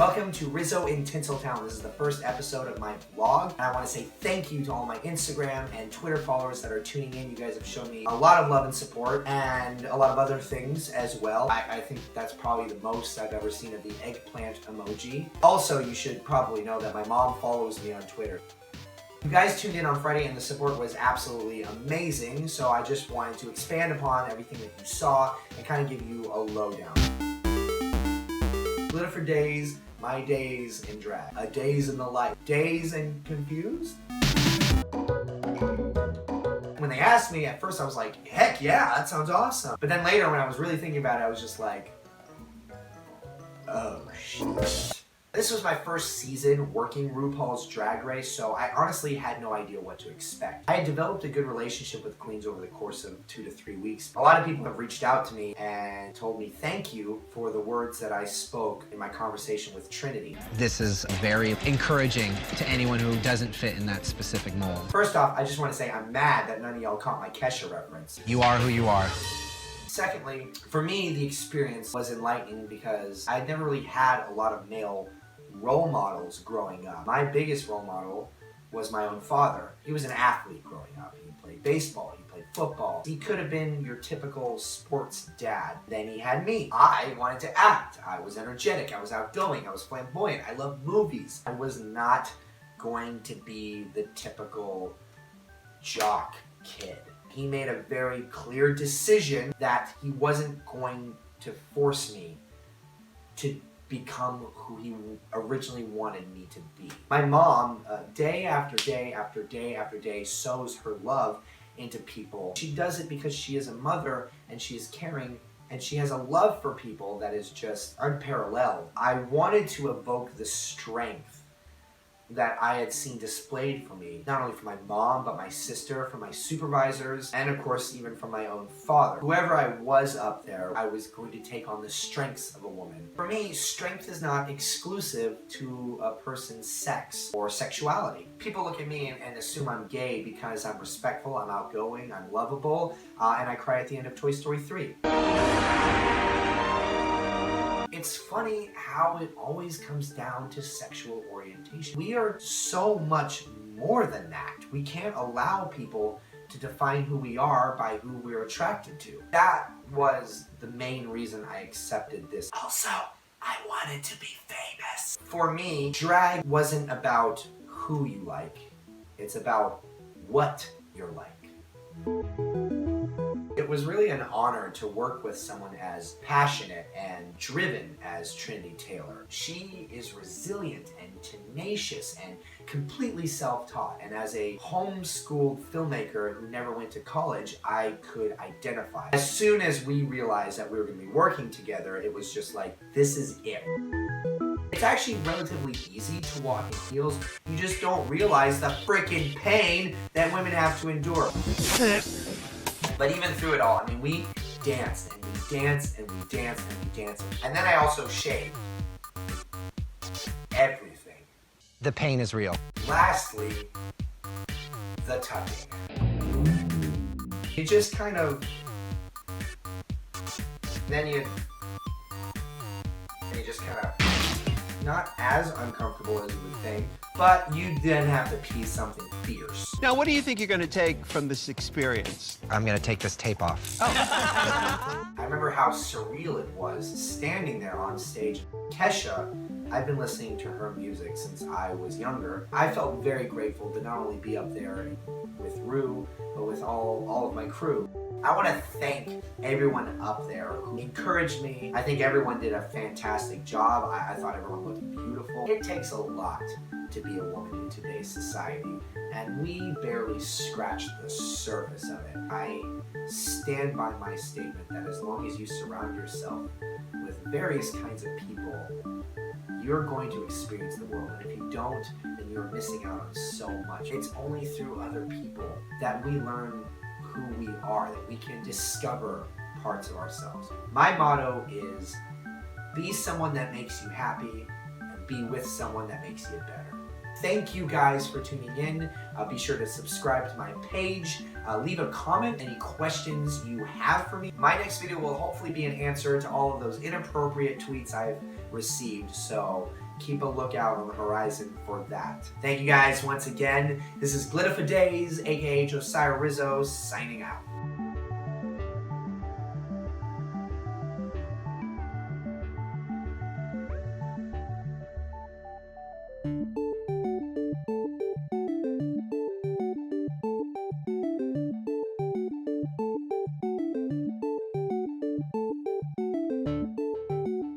Welcome to Rizzo in Tinseltown. This is the first episode of my vlog, and I want to say thank you to all my Instagram and Twitter followers that are tuning in. You guys have shown me a lot of love and support, and a lot of other things as well. I think that's probably the most I've ever seen of the eggplant emoji. Also, you should probably know that my mom follows me on Twitter. You guys tuned in on Friday and the support was absolutely amazing, so I just wanted to expand upon everything that you saw and kind of give you a lowdown. Glittafa Dayze, my days in drag. A days in the life. Dazed and confused? When they asked me, at first I was like, heck yeah, that sounds awesome. But then later when I was really thinking about it, I was just like, oh shit. This was my first season working RuPaul's Drag Race, so I honestly had no idea what to expect. I had developed a good relationship with queens over the course of 2 to 3 weeks. A lot of people have reached out to me and told me thank you for the words that I spoke in my conversation with Trinity. This is very encouraging to anyone who doesn't fit in that specific mold. First off, I just want to say I'm mad that none of y'all caught my Kesha reference. You are who you are. Secondly, for me, the experience was enlightening because I'd never really had a lot of male role models growing up. My biggest role model was my own father. He was an athlete growing up. He played baseball, he played football. He could have been your typical sports dad. Then he had me. I wanted to act. I was energetic, I was outgoing, I was flamboyant, I loved movies. I was not going to be the typical jock kid. He made a very clear decision that he wasn't going to force me to become who he originally wanted me to be. My mom, day after day after day after day, sows her love into people. She does it because she is a mother and she is caring and she has a love for people that is just unparalleled. I wanted to evoke the strength that I had seen displayed for me, not only from my mom, but my sister, from my supervisors, and of course even from my own father. Whoever I was up there, I was going to take on the strengths of a woman. For me, strength is not exclusive to a person's sex or sexuality. People look at me and assume I'm gay because I'm respectful, I'm outgoing, I'm lovable, and I cry at the end of Toy Story 3. It's funny how it always comes down to sexual orientation. We are so much more than that. We can't allow people to define who we are by who we're attracted to. That was the main reason I accepted this. Also, I wanted to be famous. For me, drag wasn't about who you like. It's about what you're like. It was really an honor to work with someone as passionate and driven as Trini Taylor. She is resilient and tenacious and completely self-taught. And as a homeschooled filmmaker who never went to college, I could identify. As soon as we realized that we were going to be working together, it was just like, this is it. It's actually relatively easy to walk in heels. You just don't realize the freaking pain that women have to endure. But even through it all, I mean, we danced and we danced and we danced and we danced. And then I also shaved everything. The pain is real. Lastly, the tucking. You just kind of, then you just kind of, not as uncomfortable as you would think, but you then have to pee something fierce. Now, what do you think you're going to take from this experience? I'm gonna take this tape off. I remember how surreal it was standing there on stage. Kesha, I've been listening to her music since I was younger. I felt very grateful to not only be up there with Ru, but with all of my crew. I want to thank everyone up there who encouraged me. I think everyone did a fantastic job. I thought everyone looked beautiful. It takes a lot to be a woman in today's society, and we barely scratched the surface of it. I stand by my statement that as long as you surround yourself with various kinds of people, you're going to experience the world. And if you don't, then you're missing out on so much. It's only through other people that we learn who we are, that we can discover parts of ourselves. My motto is, be someone that makes you happy and be with someone that makes you better. Thank you guys for tuning in. Be sure to subscribe to my page. Leave a comment, any questions you have for me. My next video will hopefully be an answer to all of those inappropriate tweets I've received. So keep a lookout on the horizon for that. Thank you guys once again. This is Glittafa Dayze, aka Josiah Rizzo, signing out.